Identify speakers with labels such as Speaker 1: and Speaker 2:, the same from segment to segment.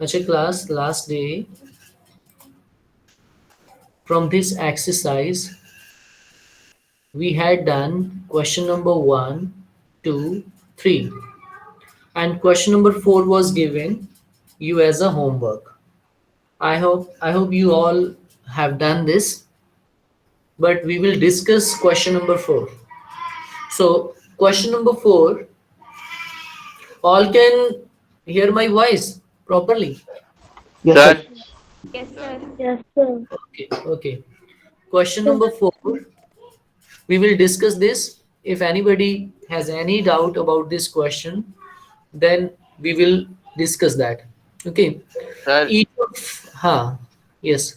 Speaker 1: Acha class, last day from this exercise we had done question number 1, 2, 3, and question number 4 was given you as a homework. I hope you all have done this, but we will discuss question number 4. So question number 4, all can hear my voice properly?
Speaker 2: Yes, sir.
Speaker 3: Sir,
Speaker 4: Yes, sir.
Speaker 5: Yes, sir.
Speaker 1: Okay. Question number 4, we will discuss this. If anybody has any doubt about this question, then we will discuss that. Okay.
Speaker 3: sir,
Speaker 1: Each of, yes.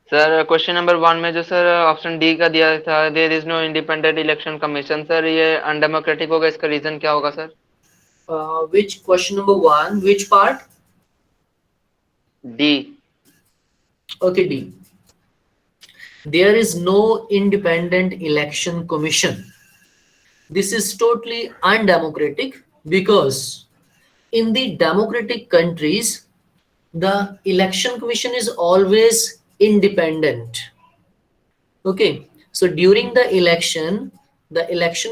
Speaker 3: Sir question number 1 में जो sir option D का दिया था, there is no independent election commission, sir ये undemocratic होगा, इसका reason क्या होगा sir?
Speaker 1: Which question number 1, which part?
Speaker 3: D.
Speaker 1: Okay, D. There is no independent election commission. This is totally undemocratic because in the democratic countries, the election commission is always independent. Okay, so during the election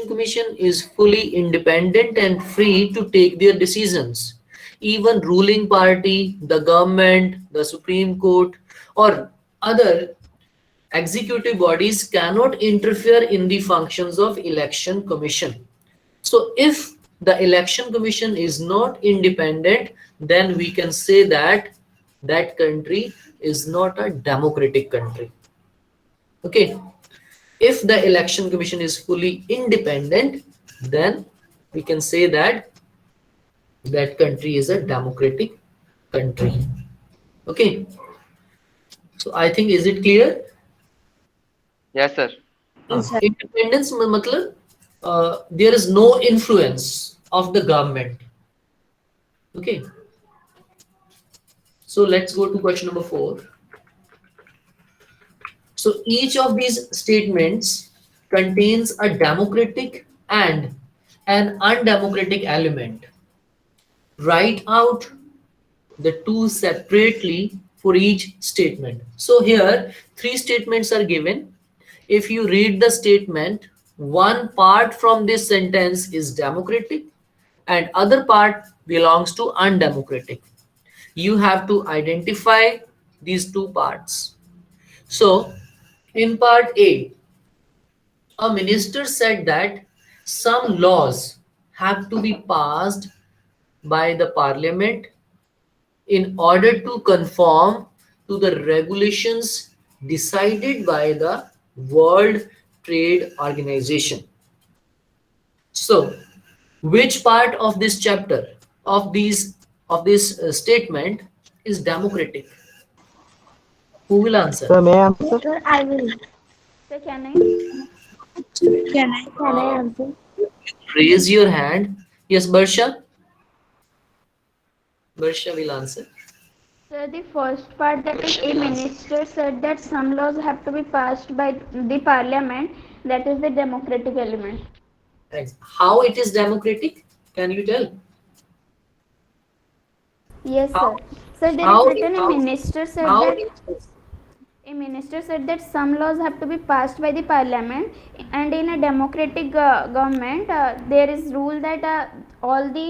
Speaker 1: commission is fully independent and free to take their decisions. Even ruling party, the government, the Supreme Court, or other executive bodies cannot interfere in the functions of election commission. So if the election commission is not independent, then we can say that that country is not a democratic country. Okay. If the election commission is fully independent, then we can say that that country is a democratic country. Okay. So I think, is it clear?
Speaker 3: Yes sir.
Speaker 5: Yes, sir.
Speaker 1: Independence matlab there is no influence of the government. Okay. So let's go to question number 4. So each of these statements contains a democratic and an undemocratic element. Write out the two separately for each statement. So here 3 statements are given. If you read the statement, one part from this sentence is democratic and other part belongs to undemocratic. You have to identify these 2 parts. So in part A, a minister said that some laws have to be passed by the parliament in order to conform to the regulations decided by the World Trade Organization. So, which part of this chapter of this statement is democratic? Who will answer?
Speaker 2: Sir, may I answer?
Speaker 5: Sir, I will.
Speaker 4: Sir, can I?
Speaker 5: Can I answer?
Speaker 1: Raise your hand. Yes, Barsha. Barsha will answer.
Speaker 4: Sir, the first part, that is a minister said that some laws have to be passed by the parliament, that is the democratic element.
Speaker 1: How it is democratic? Can you tell?
Speaker 4: Yes,
Speaker 1: How?
Speaker 4: sir. Sir, there
Speaker 1: How-
Speaker 4: is written
Speaker 1: how-
Speaker 4: a minister said
Speaker 1: How
Speaker 4: that
Speaker 1: it is?
Speaker 4: a minister said that some laws have to be passed by the parliament, and in a democratic government, there is rule that all the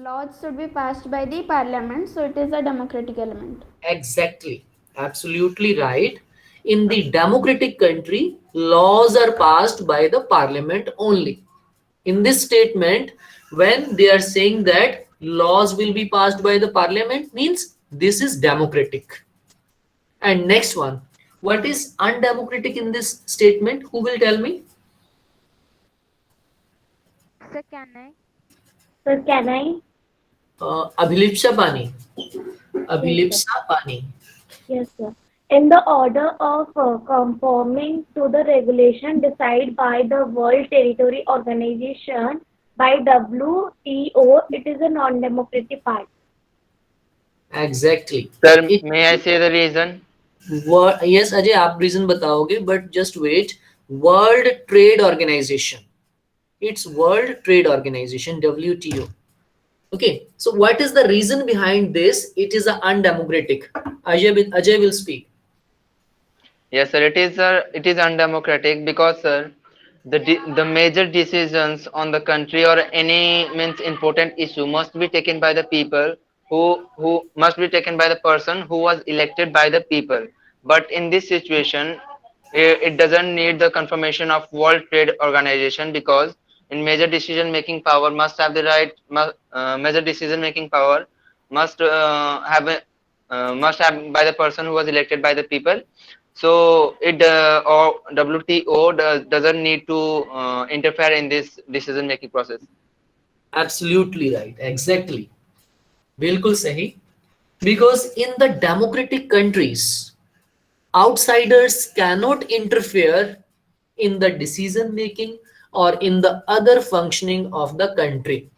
Speaker 4: laws should be passed by the parliament, so it is a democratic element.
Speaker 1: Exactly. Absolutely right. In the democratic country, laws are passed by the parliament only. In this statement, when they are saying that laws will be passed by the parliament, means this is democratic. And next one, what is undemocratic in this statement? Who will tell me?
Speaker 4: Sir, can I?
Speaker 5: Sir, can I?
Speaker 1: Abhilipsa Pani.
Speaker 5: Yes,
Speaker 1: Abhilipsa Pani.
Speaker 5: Yes, sir. In the order of conforming to the regulation decided by the World Territory Organization by WTO, it is a non-democratic part.
Speaker 1: Exactly.
Speaker 3: Sir,
Speaker 1: It-
Speaker 3: मे आई से the reason?
Speaker 1: Yes, Ajay, आप reason बताओगे, but just wait. World Trade Organization. It's World Trade Organization, WTO. Okay, so what is the reason behind this? It is a undemocratic. Ajay will speak.
Speaker 3: Yes, sir. It is, sir. It is undemocratic because, sir, the major decisions on the country or any means important issue must be taken by the people who must be taken by the person who was elected by the people. But in this situation, it doesn't need the confirmation of World Trade Organization because in major decision making power must have the right. Major decision making power must must have by the person who was elected by the people, so it or WTO doesn't need to interfere in this decision making process.
Speaker 1: Absolutely right. Exactly. बिल्कुल सही. Because in the democratic countries, outsiders cannot interfere in the decision making or in the other functioning of the country.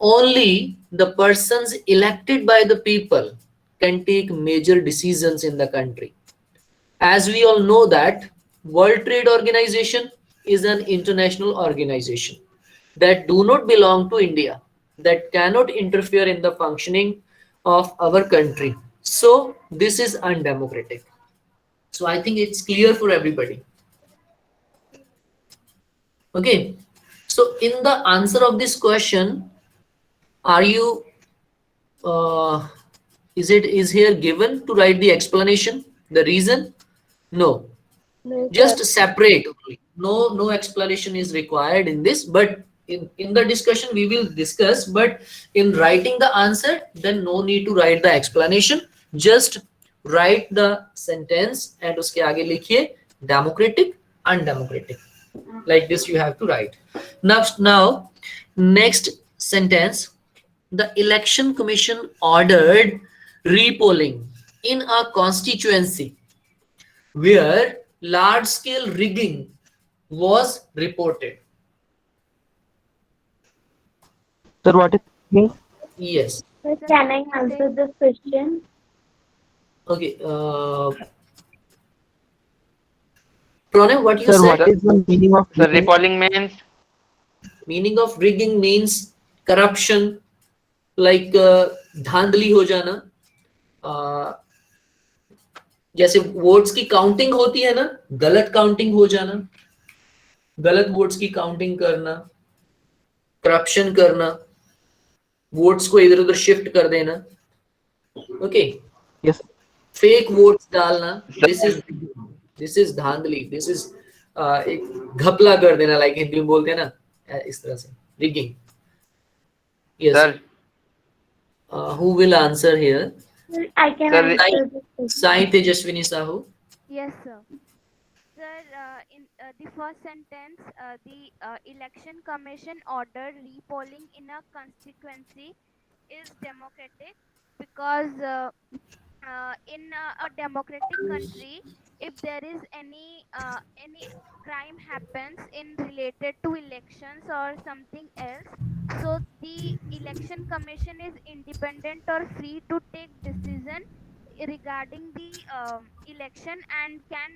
Speaker 1: Only the persons elected by the people can take major decisions in the country. As we all know that World Trade Organization is an international organization that do not belong to India, that cannot interfere in the functioning of our country. So this is undemocratic. So I think it's clear for everybody. Okay. So in the answer of this question, are you uh, is here given to write the explanation, the reason? No,
Speaker 5: No, sir.
Speaker 1: just separate only. No explanation is required in this, but in the discussion we will discuss, but in writing the answer then no need to write the explanation, just write the sentence and uske aage likhiye democratic, undemocratic, like this you have to write. Now next sentence, the election commission ordered repolling in a constituency where large scale rigging was reported.
Speaker 2: Sir, what is rigging?
Speaker 1: Yes.
Speaker 5: Sir, can I answer this question?
Speaker 1: Okay. Pranay, what you
Speaker 2: Sir,
Speaker 1: said?
Speaker 2: what is the meaning of
Speaker 3: So
Speaker 2: rigging?
Speaker 3: repolling means,
Speaker 1: Meaning of rigging means corruption, like धांधली हो जाना. जैसे votes की counting होती है ना, गलत counting हो जाना, गलत वोट्स की काउंटिंग करना, करप्शन करना, वोट्स को इधर उधर शिफ्ट कर देना. ओके.
Speaker 2: Yes.
Speaker 1: फेक वोट्स डालना, दिस इज धांधली, दिस इज एक घपला कर देना, लाइक हिंदी में बोलते हैं ना, इस तरह से rigging. Yes.
Speaker 3: sir.
Speaker 1: Who will answer here?
Speaker 5: Sir, I can
Speaker 3: Sir,
Speaker 5: answer this question.
Speaker 1: Sai Tejaswini Sahu.
Speaker 4: Yes, sir. Sir, in the first sentence, the election commission ordered repolling in a constituency is democratic because in a democratic country, if there is any crime happens in related to elections or something else, so the election commission is independent or free to take decision regarding the election and can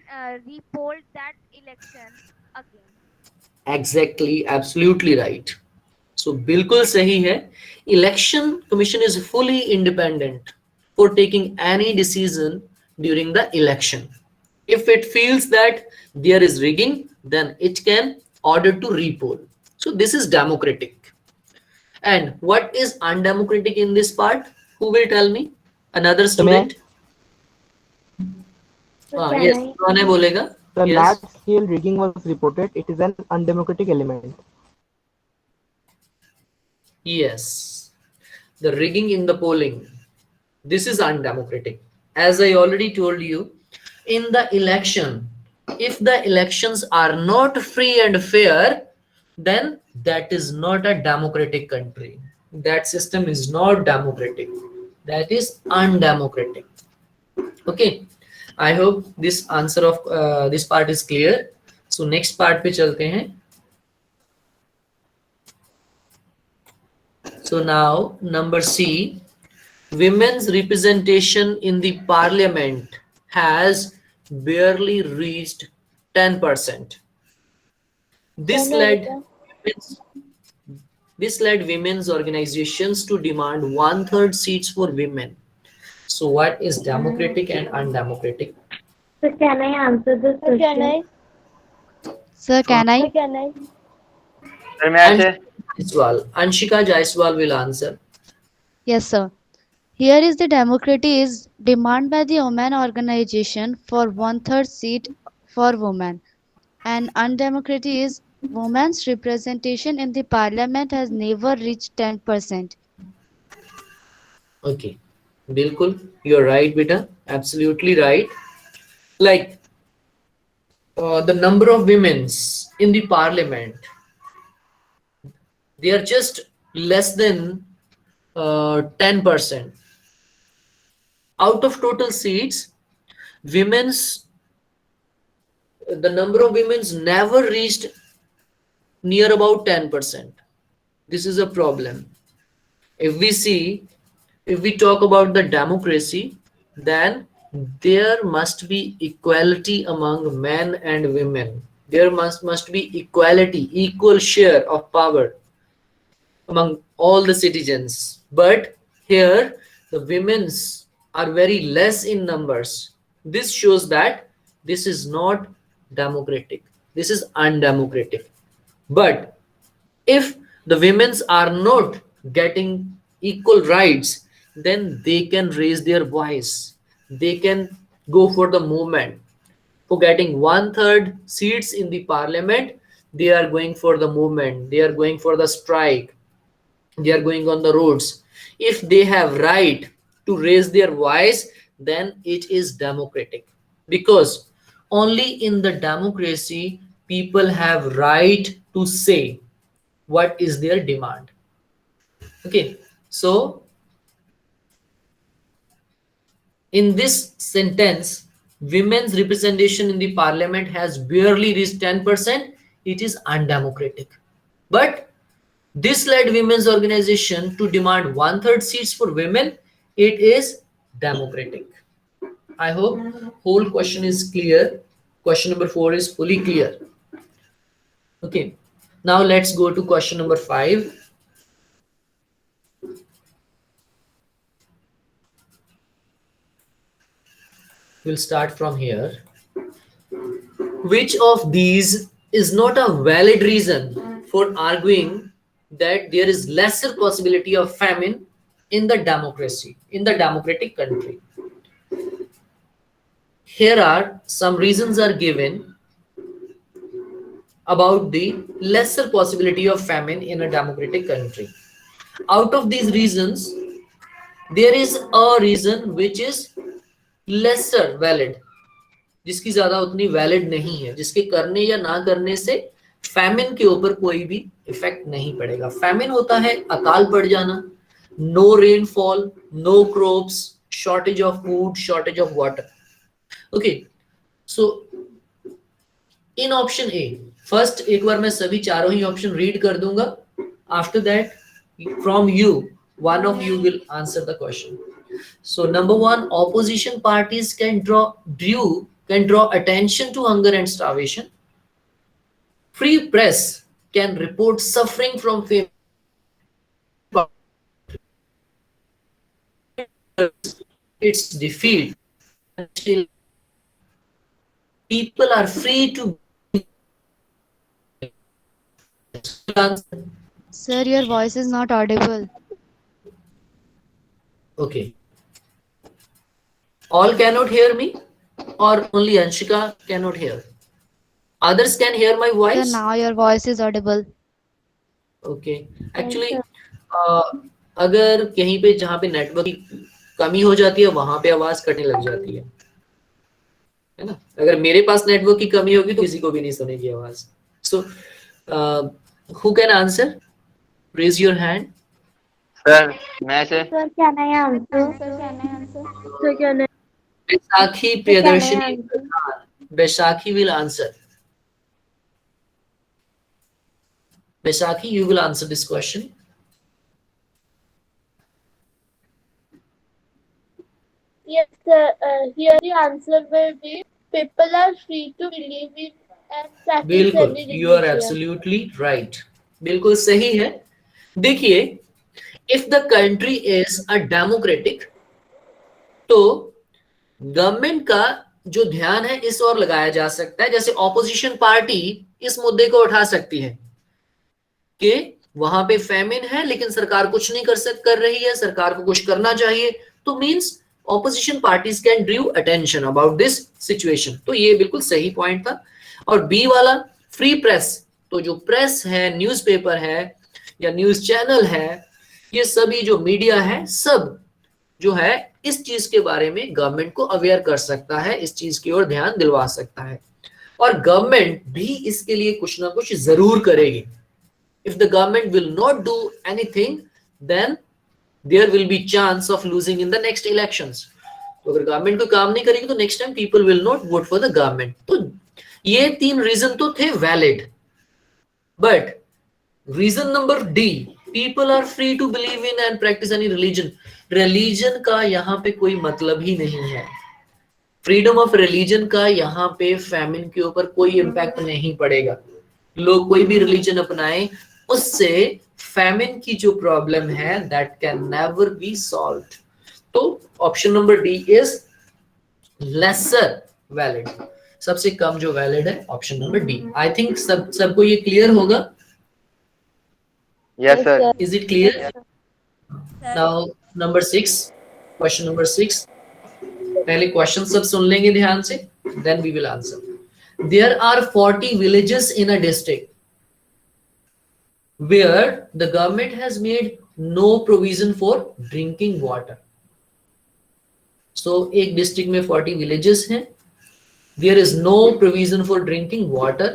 Speaker 4: repoll that election again.
Speaker 1: Exactly, absolutely right. So बिल्कुल सही है. Election commission is fully independent for taking any decision during the election. If it feels that there is rigging, then it can order to repoll. So this is democratic. And what is undemocratic in this part? Who will tell me? Another student?
Speaker 5: Sir, can
Speaker 1: Yes,
Speaker 5: I?
Speaker 1: कौन है बोलेगा?
Speaker 2: The
Speaker 1: Yes.
Speaker 2: large scale rigging was reported. It is an undemocratic element.
Speaker 1: Yes, the rigging in the polling. This is undemocratic. As I already told you, in the election, if the elections are not free and fair, then that is not a democratic country. That system is not democratic. That is undemocratic. Okay. I hope this answer of this part is clear. So next part पे चलते हैं. So now number C, women's representation in the parliament has barely reached 10%. This
Speaker 5: Can I
Speaker 1: led
Speaker 5: return?
Speaker 1: women's, This led women's organizations to demand one-third seats for women. So what is democratic and undemocratic?
Speaker 5: So can I answer this question?
Speaker 6: Sir, can I?
Speaker 3: Sir, may I
Speaker 1: Anshika
Speaker 3: say?
Speaker 1: Jaiswal. Anshika Jaiswal will answer.
Speaker 6: Yes, sir. Here is the democracy is demand by the women organization for one-third seat for women, and undemocratic is women's representation in the parliament has never reached 10%.
Speaker 1: Okay. Bilkul, you're right, beta. Absolutely right. Like the number of women's in the parliament, they are just less than 10%. Out of total seats, women's the number of women's never reached near about 10%. This is a problem. If we see, if we talk about the democracy, then there must be equality among men and women. There must be equality, equal share of power among all the citizens. But here, the women's are very less in numbers. This shows that this is not democratic. This is undemocratic. But if the women's are not getting equal rights, then they can raise their voice. They can go for the movement. For getting one-third seats in the parliament, they are going for the movement. They are going for the strike. They are going on the roads. If they have right to raise their voice, then it is democratic, because only in the democracy people have right to say what is their demand. Okay, so in this sentence, women's representation in the parliament has barely reached 10%. It is undemocratic. But this led women's organization to demand one-third seats for women. It is democratic. I hope whole question is clear. Question number 4 is fully clear. Okay. Now let's go to question number 5. We'll start from here. Which of these is not a valid reason for arguing that there is lesser possibility of famine in the democracy, in the democratic country? Here are some reasons are given about the lesser possibility of famine in a democratic country. Out of these reasons, there is a reason which is lesser valid, जिसकी ज्यादा उतनी valid नहीं है, जिसके करने या ना करने से फैमिन के ऊपर कोई भी इफेक्ट नहीं पड़ेगा. फैमिन होता है अकाल पड़ जाना, no rainfall, no crops, shortage of food, shortage of water. Okay, so in option A first एक बार मैं सभी चारों ही ऑप्शन रीड कर दूंगा. After that from you one of you will answer the question. So number 1, opposition parties can draw attention to hunger and starvation. Free press can report suffering from famine, its defeat. Still, people are free to.
Speaker 6: Sir, your voice is not audible.
Speaker 1: Okay. All cannot hear me, or only Anshika cannot hear? Others can hear my
Speaker 6: Sir,
Speaker 1: voice?
Speaker 6: now your voice is audible.
Speaker 1: Okay. Actually, अगर कहीं पे जहाँ पे network की कमी हो जाती है वहां पे आवाज कटने लग जाती है ना. अगर मेरे पास नेटवर्क की कमी होगी तो किसी को भी नहीं सुनेगी आवाज. So, who can answer? Raise your hand.
Speaker 3: Sir, may I say?
Speaker 5: Sir, can I answer? Sir, can I?
Speaker 1: Baisakhi Priyadarshini Pradhan. Baisakhi will answer. Baisakhi, you will answer this question.
Speaker 7: Yes, sir. Here the answer will be people are free to believe in and practice
Speaker 1: बिल्कुल,
Speaker 7: any
Speaker 1: you are
Speaker 7: religion.
Speaker 1: absolutely right. बिल्कुल सही है. देखिए, if the country is a democratic, तो government का जो ध्यान है इस ओर लगाया जा सकता है। जैसे ऑपोजिशन पार्टी इस मुद्दे को उठा सकती है कि वहां पे फेमिन है लेकिन सरकार कुछ नहीं कर रही है, सरकार को कुछ करना चाहिए। तो means opposition parties can Drew attention about this situation. तो ये बिल्कुल सही पॉइंट था। और बी वाला, फ्री प्रेस, तो जो प्रेस है, न्यूज़पेपर है या न्यूज चैनल है, ये सभी जो मीडिया है, सब जो है इस चीज के बारे में गवर्नमेंट को अवेयर कर सकता है, इस चीज की ओर ध्यान दिलवा सकता है। और गवर्नमेंट भी इसके लिए कुछ ना कुछ जरूर करेगी। If the government will not do anything, then there will be chance of losing in the next elections. तो अगर गवर्नमेंट कोई काम नहीं करेगी तो next time people will not vote for the government. तो ये 3 रीजन तो थे valid, but reason number D, people are free to believe in and practice any religion. Religion का यहाँ पे कोई मतलब ही नहीं है। फ्रीडम ऑफ रिलीजन का यहाँ पे फैमिन के ऊपर कोई इम्पैक्ट नहीं पड़ेगा। लोग कोई भी रिलीजन अपनाएं, उससे फैमिन की जो प्रॉब्लम है that can never be solved. तो option number D is lesser valid, सबसे कम जो वैलिड है option number D. I think सबको ये क्लियर होगा।
Speaker 3: Yes, sir.
Speaker 1: Is it clear? Now number 6, question number 6। पहले क्वेश्चन सब सुन लेंगे ध्यान से, then we will answer. There are 40 villages in a district where the government has made no provision for drinking water. So एक district में 40 villages हैं, there is no provision for drinking water.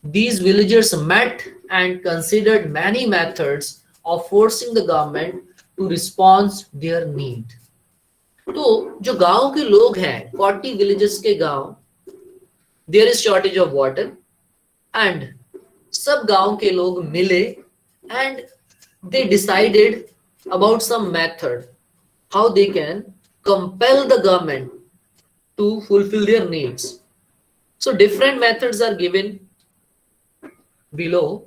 Speaker 1: These villagers met and considered many methods of forcing the government to respond their need. तो जो गांव के लोग हैं, 40 villages के गांव, there is shortage of water and सब गांव के लोग मिले and they decided about some method how they can compel the government to fulfill their needs. So different methods are given below,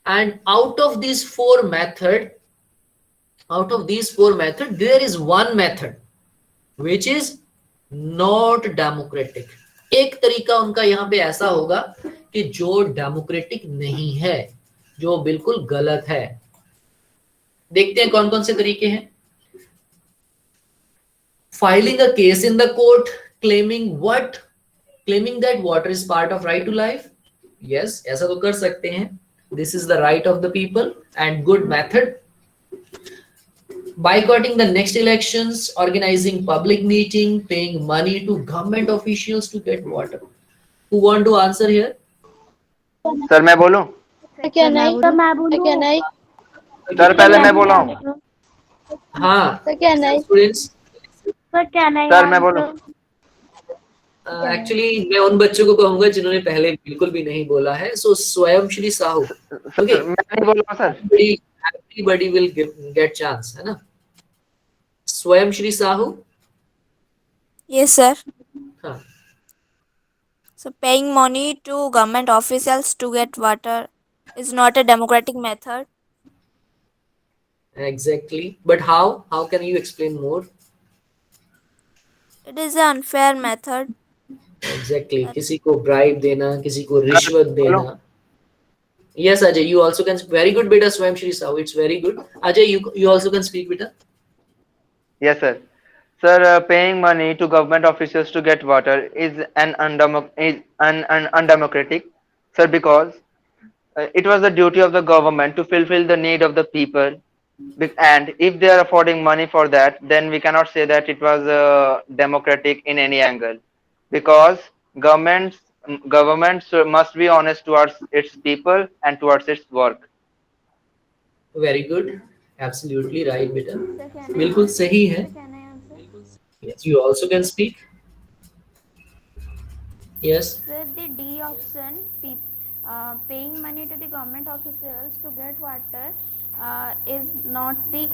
Speaker 1: and out of these four method there is one method which is not democratic. एक तरीका उनका यहाँ पे ऐसा होगा कि जो democratic नहीं है, जो बिल्कुल गलत है। देखते हैं कौन कौन से तरीके हैं। Filing a case in the court claiming that water is part of right to life. Yes, ऐसा तो कर सकते हैं। This is the right of the people and good method. Boycotting the next elections, organizing public meeting, paying money to government officials to get water. Who want to answer here?
Speaker 3: Sir मैं बोलूं?
Speaker 7: क्या नहीं तो मैं बोलूं? क्या नहीं
Speaker 3: sir पहले मैं बोला हूँ।
Speaker 1: हाँ,
Speaker 7: तो क्या नहीं
Speaker 1: स्टूडेंट्स,
Speaker 7: तो क्या नहीं
Speaker 3: सर मैं बोलूं?
Speaker 1: एक्चुअली मैं उन बच्चों को कहूंगा जिन्होंने पहले बिल्कुल भी नहीं बोला है। सो स्वयं श्री साहू, ओके,
Speaker 3: मैं नहीं बोला sir.
Speaker 1: everybody will get chance, है ना? स्वयं श्री साहू।
Speaker 8: Yes, sir.
Speaker 1: हाँ,
Speaker 8: So paying money to government officials to get water is not a democratic method.
Speaker 1: exactly. But how can you explain more?
Speaker 8: It is an unfair method.
Speaker 1: Exactly. किसी को bribe देना, किसी को रिश्वत देना। Yes, Ajay, you also can. Very good, beta. Swayam Shri Sahu, it's very good. Ajay, you also can speak, beta.
Speaker 3: Yes, sir. Sir, paying money to government officials to get water is an undemocratic, sir, because it was the duty of the government to fulfill the need of the people, and if they are affording money for that, then we cannot say that it was democratic in any angle, because governments must be honest towards its people and towards its work.
Speaker 1: Very good. Absolutely right, beta. बिल्कुल सही है.
Speaker 4: Can I answer?
Speaker 1: Yes, you also can speak. Yes.
Speaker 4: Sir, the D option, paying money to the government officials to get water, is not the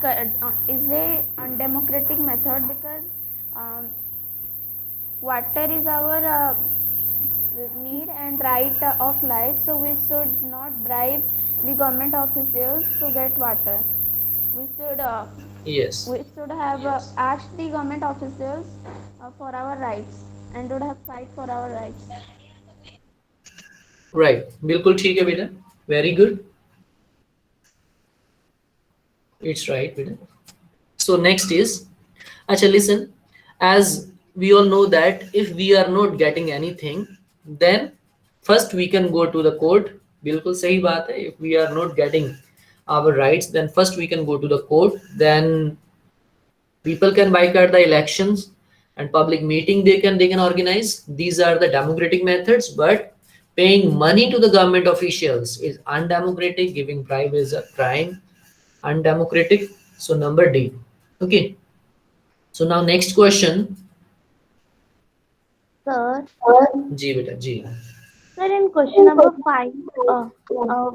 Speaker 4: is a undemocratic method, because water is our need and right of life. So we should not bribe the government officials to get water. We should
Speaker 1: Yes.
Speaker 4: have asked the government officials for our rights and would have fight for our rights.
Speaker 1: Right. बिल्कुल ठीक है बेटा. Very good. It's right, बेटा. So next is, acha listen, as we all know that if we are not getting anything, then first we can go to the court. बिल्कुल सही बात है. If we are not getting our rights, then first we can go to the court. Then people can boycott the elections and public meeting they can organize. These are the democratic methods, but paying money to the government officials is undemocratic. Giving bribe is a crime, undemocratic. So number D. Okay. So now next question.
Speaker 5: Sir,
Speaker 1: Ji beta, ji.
Speaker 5: sir, in question number 5,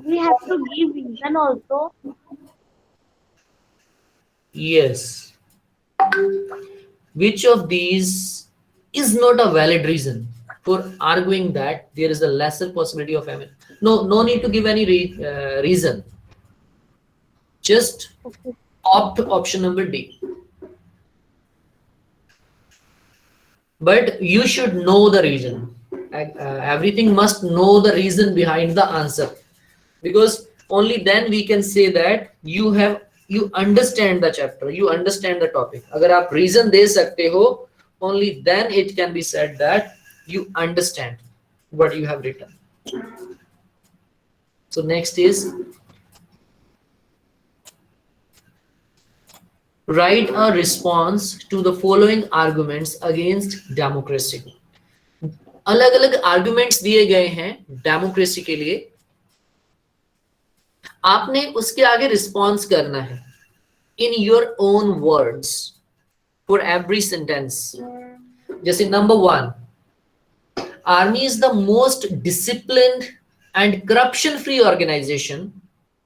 Speaker 5: we have to give reason also.
Speaker 1: Yes. Which of these is not a valid reason for arguing that there is a lesser possibility of famine? No need to give any reason. Just opt option number D. But you should know the reason. Everything must know the reason behind the answer, because only then we can say that you understand the chapter, you understand the topic. अगर आप reason दे सकते हो, only then it can be said that you understand what you have written. So next is, write a response to the following arguments against democracy. अलग अलग arguments दिए गए हैं democracy के लिए. आपने उसके आगे response करना है in your own words for every sentence. जैसे number 1, army is the most disciplined and corruption free organization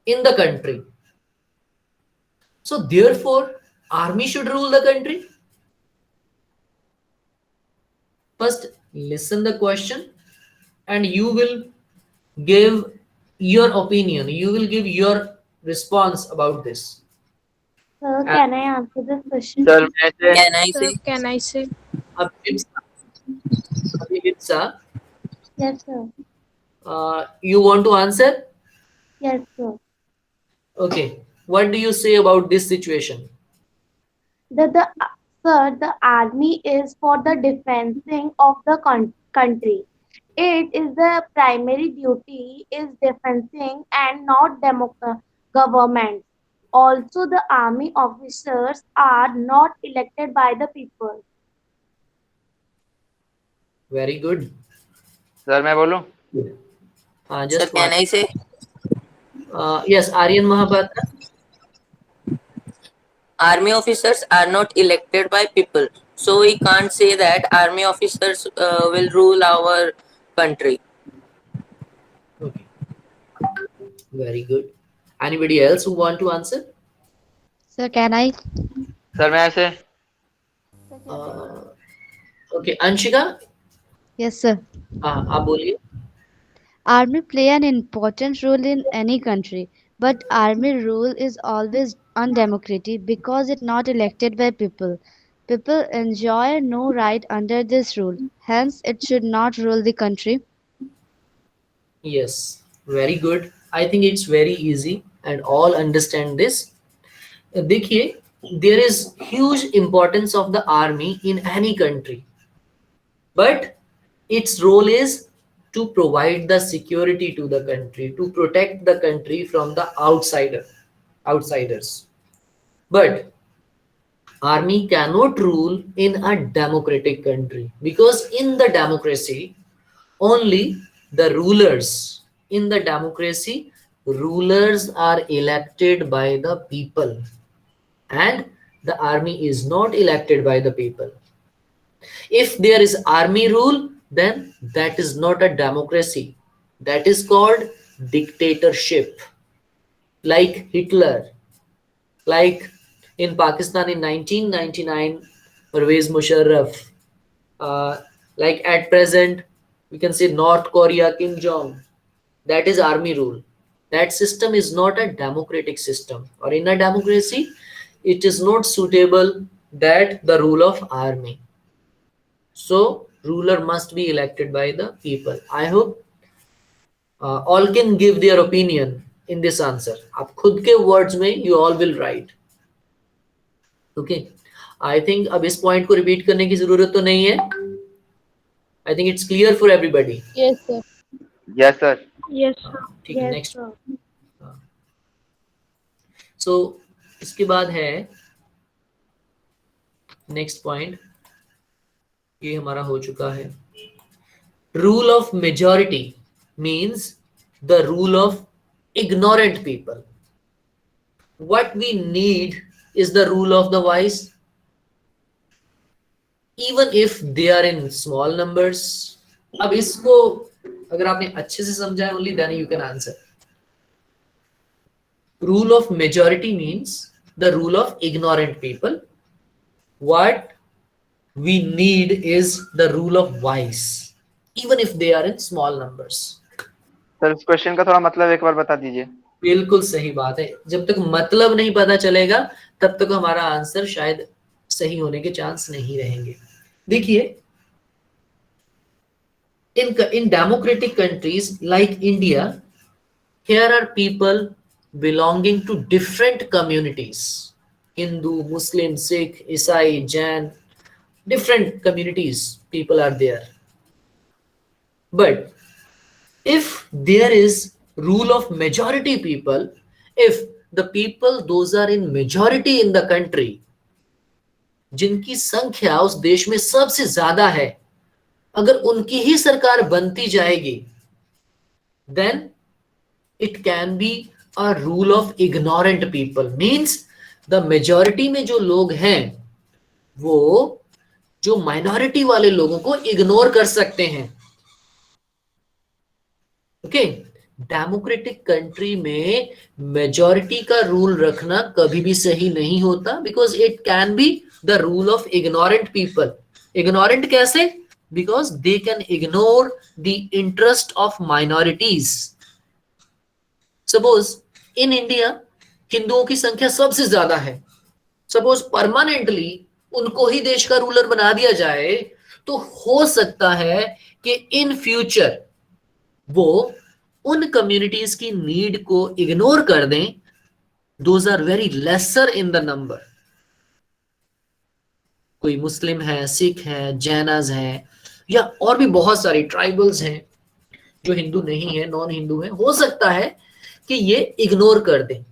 Speaker 1: in the country. So therefore army should rule the country. First listen the question and you will give your opinion, you will give your response about this.
Speaker 5: Sir, can I answer this question?
Speaker 3: Sir, may I say?
Speaker 8: Can I
Speaker 7: Sir,
Speaker 8: say?
Speaker 7: can I say?
Speaker 1: Abhipsa,
Speaker 5: Yes, sir.
Speaker 1: you want to answer?
Speaker 5: Yes, sir.
Speaker 1: Okay, what do you say about this situation?
Speaker 5: Sir, the army is for the defending of the country. It is the primary duty is defending and not government. Also, the army officers are not elected by the people.
Speaker 1: Very good.
Speaker 3: Sir, मैं बोलूं?
Speaker 1: Just
Speaker 8: Sir, can I say?
Speaker 1: yes, Aryan Mahapatra.
Speaker 8: Army officers are not elected by people, so we can't say that army officers will rule our country.
Speaker 1: Okay. Very good. Anybody else who want to answer?
Speaker 6: Sir, can I?
Speaker 3: Sir, may I say?
Speaker 1: Okay, Anshika,
Speaker 6: Yes, sir.
Speaker 1: आप बोलिए.
Speaker 6: Army play an important role in any country, but army rule is always undemocratic because it not elected by people. People enjoy no right under this rule. Hence, it should not rule the country.
Speaker 1: Yes, very good. I think it's very easy and all understand this. देखिए, there is huge importance of the army in any country, but its role is to provide the security to the country, to protect the country from the outsiders. But army cannot rule in a democratic country, because in the democracy only the rulers, in the democracy rulers are elected by the people and the army is not elected by the people. If there is army rule, then that is not a democracy, that is called dictatorship, like Hitler, like in Pakistan in 1999 Pervez Musharraf, like at present we can say North Korea Kim Jong. That is army rule. that system is not a democratic system, or in a democracy it is not suitable that the rule of army. So ruler must be elected by the people. I hope all can give their opinion in this answer. आप खुद के words में you all will write. Okay, I think अब इस point को repeat करने की जरूरत तो नहीं है. I think it's clear for everybody.
Speaker 7: Yes, sir.
Speaker 3: Yes, sir.
Speaker 5: Yes, sir.
Speaker 1: ठीक है,
Speaker 5: Yes,
Speaker 1: next.
Speaker 5: sir.
Speaker 1: So इसके बाद है next point. ये हमारा हो चुका है. Rule of majority means the rule of ignorant people. What we need is the rule of the wise, even if they are in small numbers. अब इसको अगर आपने अच्छे से समझा है, only then you can answer. Rule of majority means the rule of ignorant people. What we need is the rule of wise, even if they are in small numbers.
Speaker 3: Sir इस question का थोड़ा मतलब एक बार बता दीजिए.
Speaker 1: बिल्कुल सही बात है. जब तक मतलब नहीं पता चलेगा तब तक हमारा आंसर शायद सही होने के चांस नहीं रहेंगे. देखिए, in democratic countries like India, here are people belonging to different communities: Hindu, Muslim, Sikh, Isai, Jain. Different communities people are there. But if there is rule of majority people, if the people those are in majority in the country, जिनकी संख्या उस देश में सबसे ज्यादा है, अगर उनकी ही सरकार बनती जाएगी, then it can be a rule of ignorant people. Means the majority में जो लोग हैं वो जो माइनॉरिटी वाले लोगों को इग्नोर कर सकते हैं. ओके, डेमोक्रेटिक कंट्री में मेजॉरिटी का रूल रखना कभी भी सही नहीं होता, because it can be the rule of ignorant people. Ignorant कैसे? Because they can ignore the interest of minorities. Suppose in India हिंदुओं की संख्या सबसे ज्यादा है. सपोज परमानेंटली उनको ही देश का रूलर बना दिया जाए, तो हो सकता है कि इन फ्यूचर वो उन कम्युनिटीज की नीड को इग्नोर कर दें. Those are very lesser in the number. कोई मुस्लिम है, सिख है, जैनाज है, या और भी बहुत सारी ट्राइबल्स हैं जो हिंदू नहीं है, नॉन हिंदू है. हो सकता है कि ये इग्नोर कर दें.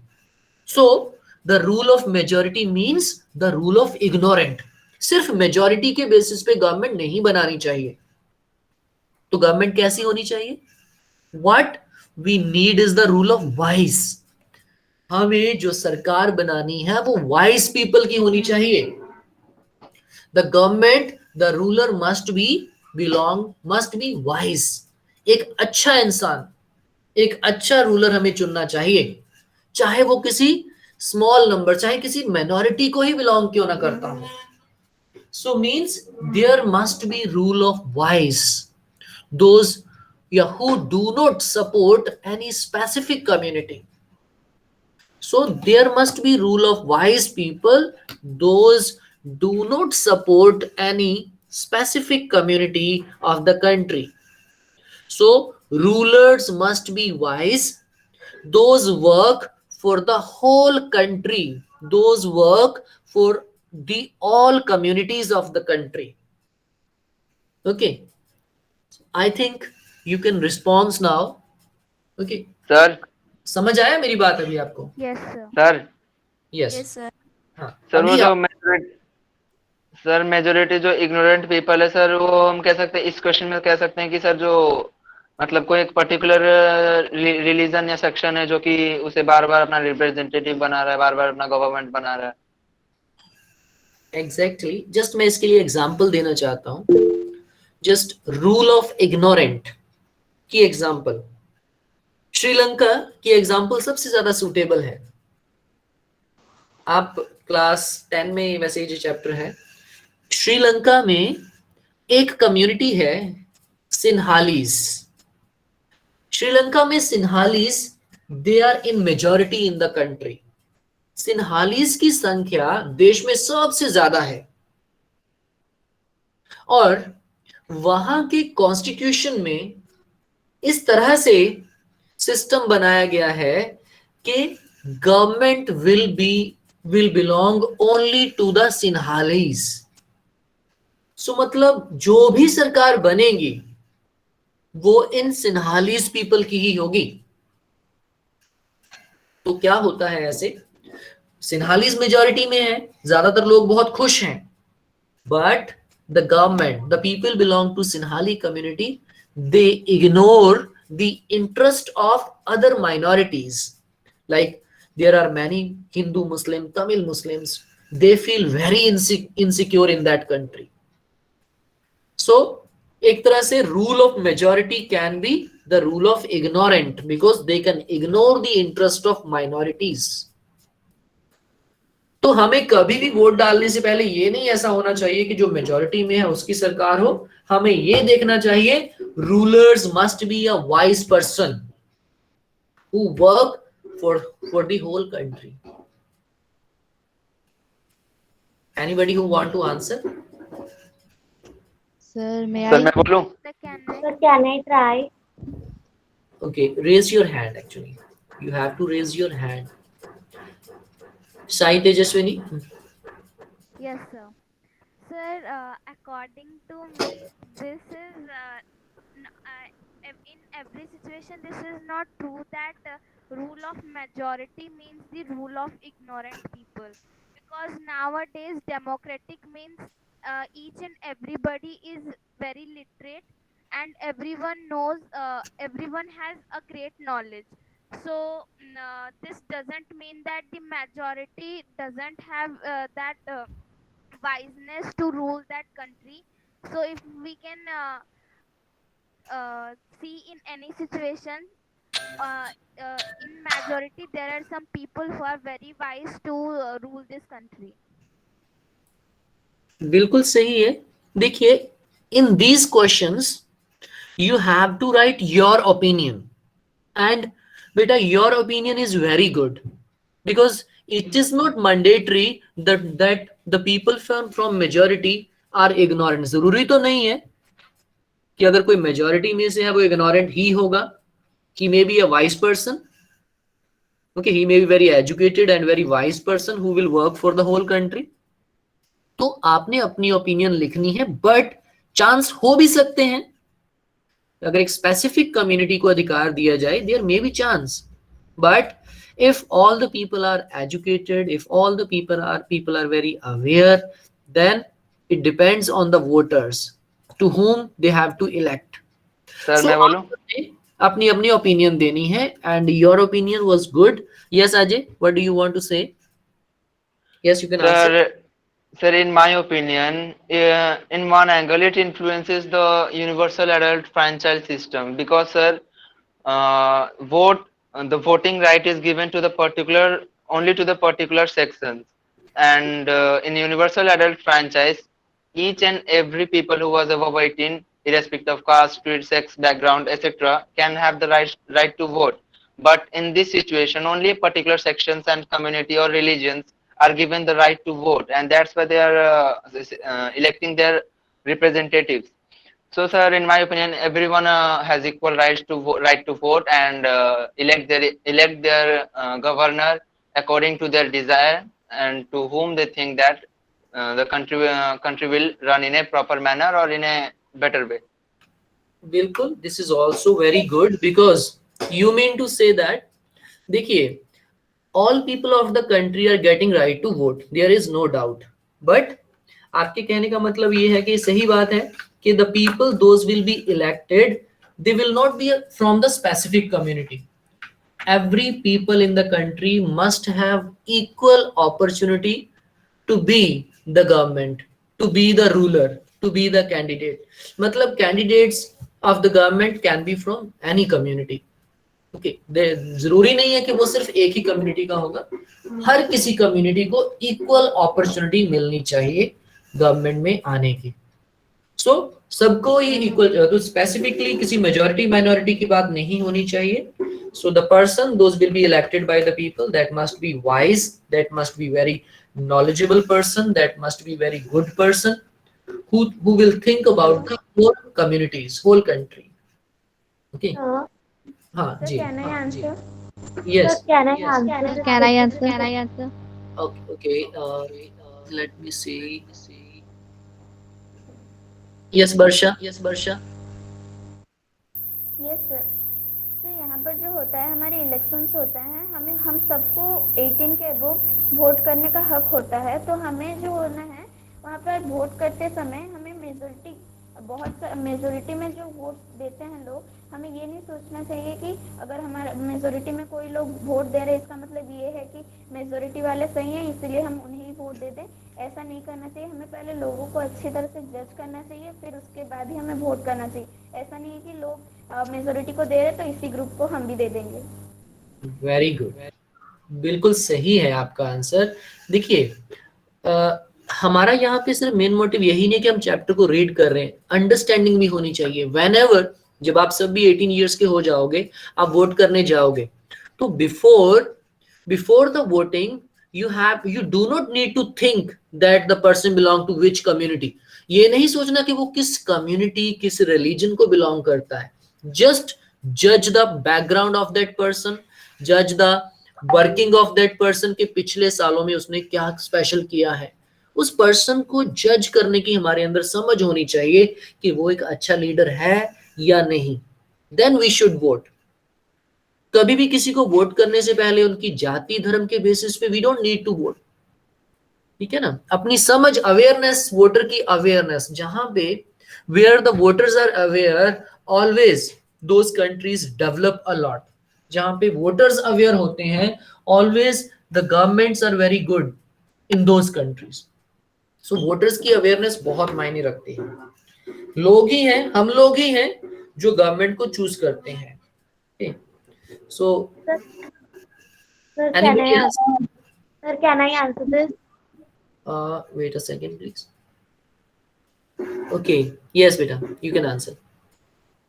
Speaker 1: So the rule of majority means the rule of ignorant. सिर्फ मेजॉरिटी के बेसिस पे गवर्नमेंट नहीं बनानी चाहिए. तो गवर्नमेंट कैसी होनी चाहिए? What we need is the rule of wise. हमें जो सरकार बनानी है वो वाइज पीपल की होनी चाहिए. The government, the ruler must be wise. एक अच्छा इंसान, एक अच्छा रूलर हमें चुनना चाहिए, चाहे वो किसी स्मॉल नंबर, चाहे किसी माइनॉरिटी को ही बिलोंग क्यों ना करता हो. So means there must be rule of wise. Those who do not support any specific community. So there must be rule of wise people, those do not support any specific community of the country. So rulers must be wise, those work for the whole country, those work for the all communities of the country. Okay, I think you can respond now. Okay,
Speaker 3: sir.
Speaker 1: समझ आया मेरी बात अभी आपको?
Speaker 4: Yes, sir.
Speaker 3: Sir.
Speaker 1: Yes.
Speaker 4: Yes, sir.
Speaker 1: हाँ,
Speaker 3: sir वो
Speaker 1: अभी
Speaker 3: जो मेजोरिटी जो इग्नोरेंट पीपल है सर, वो हम कह सकते हैं इस क्वेश्चन में कह सकते हैं कि सर जो मतलब कोई एक पर्टिकुलर रिलीजन या सेक्शन है जो कि उसे बार बार अपना रिप्रेजेंटेटिव बना रहा है, बार बार अपना गवर्नमेंट बना रहा है.
Speaker 1: एग्जैक्टली, जस्ट मैं इसके लिए एग्जांपल देना चाहता हूँ. जस्ट रूल ऑफ इग्नोरेंट की एग्जांपल, श्रीलंका की एग्जांपल सबसे ज्यादा सूटेबल है. आप क्लास 10 में वैसे ये चैप्टर है. श्रीलंका में एक कम्युनिटी है सिन्हालीज. श्रीलंका में Sinhalese they are in majority in the country. Sinhalese की संख्या देश में सबसे ज्यादा है और वहां के कॉन्स्टिट्यूशन में इस तरह से सिस्टम बनाया गया है कि government will belong only to the Sinhalese. So मतलब जो भी सरकार बनेगी वो इन सिन्हालीज पीपल की ही होगी। तो क्या होता है ऐसे, सिन्हालीज मेजॉरिटी में है, ज्यादातर लोग बहुत खुश हैं, but the government, the people belong to Sinhali community, they ignore the interest of other minorities. Like there are many Hindu Muslim, Tamil Muslims, they feel very insecure in that country. So एक तरह से rule of majority can be the rule of ignorant because they can ignore the interest of minorities. तो हमें कभी भी vote डालने से पहले ये नहीं ऐसा होना चाहिए कि जो मेजॉरिटी में है उसकी सरकार हो। हमें ये देखना चाहिए rulers must be a wise person who work for the whole country. Anybody who want to answer?
Speaker 6: Sir, may
Speaker 3: sir
Speaker 6: I?
Speaker 3: मैं बोलूं?
Speaker 5: Sir, can I try?
Speaker 1: Okay, raise your hand. Actually, you have to raise your hand. Sai Tejaswini.
Speaker 9: Yes, sir. Sir, according to me, this is in every situation. This is not true that rule of majority means the rule of ignorant people. Because nowadays, democratic means each and everybody is very literate, and everyone knows. Everyone has a great knowledge. So this doesn't mean that the majority doesn't have that wiseness to rule that country. So if we can see in any situation, in majority there are some people who are very wise to rule this country.
Speaker 1: बिल्कुल सही है। देखिए, in these questions you have to write your opinion, and बेटा your opinion is very good because it is not mandatory that the people from majority are ignorant. जरूरी तो नहीं है कि अगर कोई मेजॉरिटी में से है वो इग्नोरेंट ही होगा। He may be a wise person, okay, he may be very educated and very wise person who will work for the whole country. तो आपने अपनी ओपिनियन लिखनी है, बट चांस हो भी सकते हैं अगर एक स्पेसिफिक कम्युनिटी को अधिकार दिया जाए, there may be chance, but if all the people are educated, if all the people are very aware, then it depends on the voters to whom they have to elect.
Speaker 3: Sir मैं बोलूं?
Speaker 1: अपनी अपनी opinion देनी है, and your opinion was good. Yes, Ajay, what do you want to say? Yes, you can answer.
Speaker 3: Sir, in my opinion, in one angle, it influences the universal adult franchise system because, sir, the voting right is given to the only to the particular sections, and in universal adult franchise, each and every people who was above 18, irrespective of caste, creed, sex, background, etc., can have the right to vote. But in this situation, only particular sections and community or religions are given the right to vote, and that's why they are electing their representatives. So, sir, in my opinion, everyone has equal rights to right to vote and elect their governor according to their desire and to whom they think that the country will run in a proper manner or in a better way.
Speaker 1: बिल्कुल, this is also very good because you mean to say that, देखिए, all people of the country are getting right to vote, there is no doubt, but आपके कहने का मतलब ये है कि सही बात है कि the people those will be elected, they will not be from the specific community. Every people in the country must have equal opportunity to be the government, to be the ruler, to be the candidate. मतलब candidates of the government can be from any community. Okay, जरूरी नहीं है कि वो सिर्फ एक ही community का होगा, हर किसी कम्युनिटी को इक्वल अपॉर्चुनिटी मिलनी चाहिए गवर्नमेंट में आने की। सो सबको ही इक्वल, तो स्पेसिफिकली किसी मेजोरिटी माइनॉरिटी की बात नहीं होनी चाहिए. So the person, those will be elected by the people, that must be wise, that must be very knowledgeable person, that must be very good person, who will think about the whole communities, whole country. Okay. हाँ
Speaker 4: Sir,
Speaker 1: जी.
Speaker 4: can I answer?
Speaker 1: Yes.
Speaker 5: Sir, can I answer this
Speaker 6: Can I
Speaker 5: question?
Speaker 6: answer? Can I answer?
Speaker 1: Okay. Let me see. Yes, Barsha. Yes, Barsha.
Speaker 4: Yes sir. तो यहाँ पर जो होता है, हमारे elections होता है, हम सबको 18 के अबव वोट करने का हक होता है. तो हमें जो होना है, वहाँ पर वोट करते समय हमें मेजोरिटी में जो वोट देते हैं लोग, हमें ये नहीं सोचना चाहिए कि अगर हमारा मेजोरिटी में कोई लोग वोट दे रहे हैं, इसका मतलब ये है कि मेजोरिटी वाले सही हैं इसलिए हम उन्हें ही वोट दे दें. ऐसा नहीं करना चाहिए. हमें पहले लोगों को अच्छी तरह से जज करना चाहिए, फिर उसके बाद ही हमें वोट करना चाहिए. ऐसा नहीं है कि लोग मेजोरिटी को दे रहे तो इसी ग्रुप को हम भी दे देंगे.
Speaker 1: Very good. बिल्कुल सही है आपका आंसर. देखिए, हमारा यहाँ पे सिर्फ मेन मोटिव यही नहीं कि हम चैप्टर को रीड कर रहे हैं, अंडरस्टैंडिंग भी होनी चाहिए. व्हेनेवर, जब आप सब भी 18 इयर्स के हो जाओगे, आप वोट करने जाओगे, तो before the voting you do not need to think that the person belong to which community. ये नहीं सोचना कि वो किस कम्युनिटी, किस रिलीजन को बिलोंग करता है. जस्ट जज the background of that person, जज the working of that person, के पिछले सालों में उसने क्या स्पेशल किया है. उस पर्सन को जज करने की हमारे अंदर समझ होनी चाहिए कि वो एक अच्छा लीडर है या नहीं. Then we should vote. कभी भी किसी को वोट करने से पहले उनकी जाति धर्म के बेसिस पे we don't need to vote. ठीक है ना. अपनी समझ, अवेयरनेस, वोटर की अवेयरनेस, जहां पे where the voters are aware, always those countries develop a lot. जहां पे वोटर्स अवेयर होते हैं, always the governments are very good in those countries. So voters की अवेयरनेस बहुत मायने रखती है. लोग ही हैं, हम लोग ही हैं जो गवर्नमेंट को चूज करते हैं. So,
Speaker 5: Sir,
Speaker 1: anybody else?
Speaker 5: Sir, can I answer this?
Speaker 1: Wait a second, please. Okay. Yes, beta, you can answer.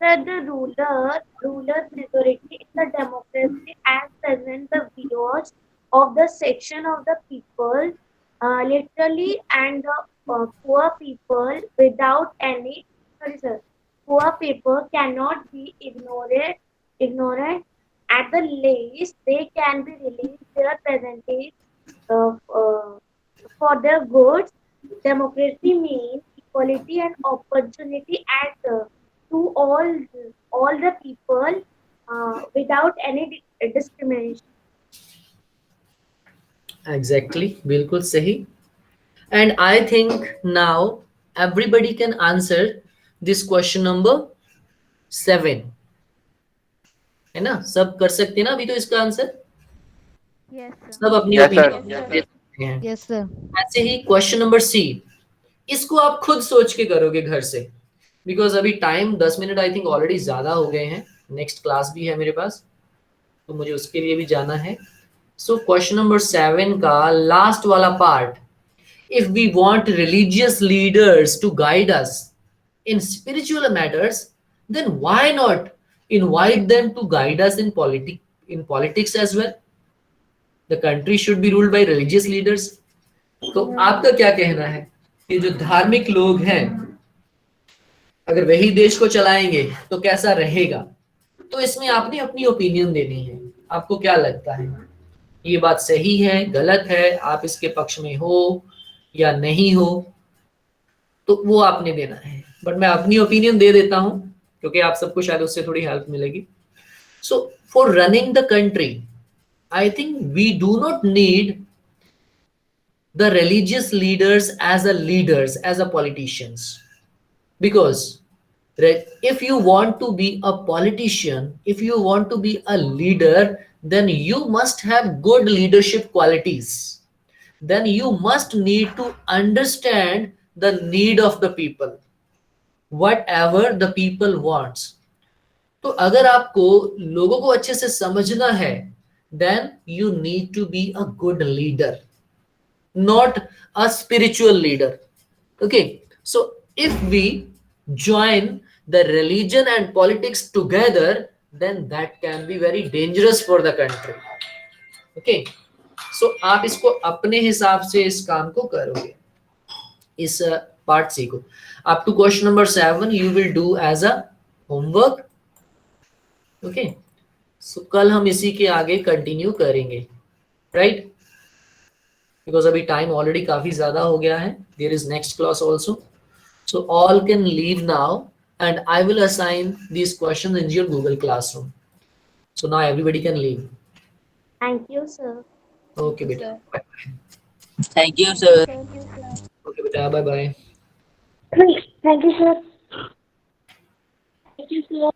Speaker 5: Sir, the ruler's majority in the democracy as present the views of the section of the people, literally, and the poor people without any. Sorry, sir. Poor people cannot be ignored. At the least, they can be released their percentage for their goods. Democracy means equality and opportunity to all the people without any discrimination.
Speaker 1: Exactly. बिल्कुल सही. And I think now everybody can answer this question number 7. है ना. सब कर सकते हैं ना अभी तो इसका आंसर.
Speaker 4: Yes sir.
Speaker 1: सब अपनी
Speaker 3: Yes, sir.
Speaker 1: opinion.
Speaker 6: Yes, sir.
Speaker 1: ऐसे ही क्वेश्चन नंबर सी, इसको आप खुद सोच के करोगे घर से, बिकॉज अभी time 10 minute I think already ज्यादा हो गए हैं. नेक्स्ट क्लास भी है मेरे पास, तो मुझे उसके लिए भी जाना है. सो क्वेश्चन नंबर 7 का लास्ट वाला part, if we want religious leaders to guide us in spiritual matters, then why not invite them to guide us in politics as well. The country should be ruled by religious leaders. तो आपका क्या कहना है कि जो धार्मिक लोग हैं, अगर वही देश को चलाएंगे तो कैसा रहेगा? तो इसमें आपने अपनी ओपिनियन देनी है. आपको क्या लगता है, ये बात सही है, गलत है, आप इसके पक्ष में हो या नहीं हो, तो वो आपने देना है. बट मैं अपनी ओपिनियन दे देता हूं क्योंकि आप सबको शायद उससे थोड़ी हेल्प मिलेगी. So for running the country, I think we do not need the religious leaders as a politicians, because if you want to be a politician, if you want to be a leader, then you must have good leadership qualities. Then you must need to understand the need of the people, whatever the people wants. तो अगर आपको लोगों को अच्छे से समझना है, then you need to be a good leader, not a spiritual leader. Okay, so if we join the religion and politics together, then that can be very dangerous for the country. Okay, so आप इसको अपने हिसाब से इस काम को करोगे, इस पार्ट सीखो. Up to question number 7 you will do as a homework. Okay, so कल हम इसी के आगे कंटिन्यू करेंगे, right? Because अभी टाइम ऑलरेडी काफी ज्यादा हो गया है. There is next class also, so all can leave now and I will assign these questions in your Google Classroom. So now everybody can leave.
Speaker 5: Thank you, sir.
Speaker 1: Okay beta, bye bye.
Speaker 8: Thank you, sir.
Speaker 7: Thank you, sir.
Speaker 1: Okay beta, bye bye.
Speaker 5: Thank you, sir.
Speaker 7: Thank you, sir.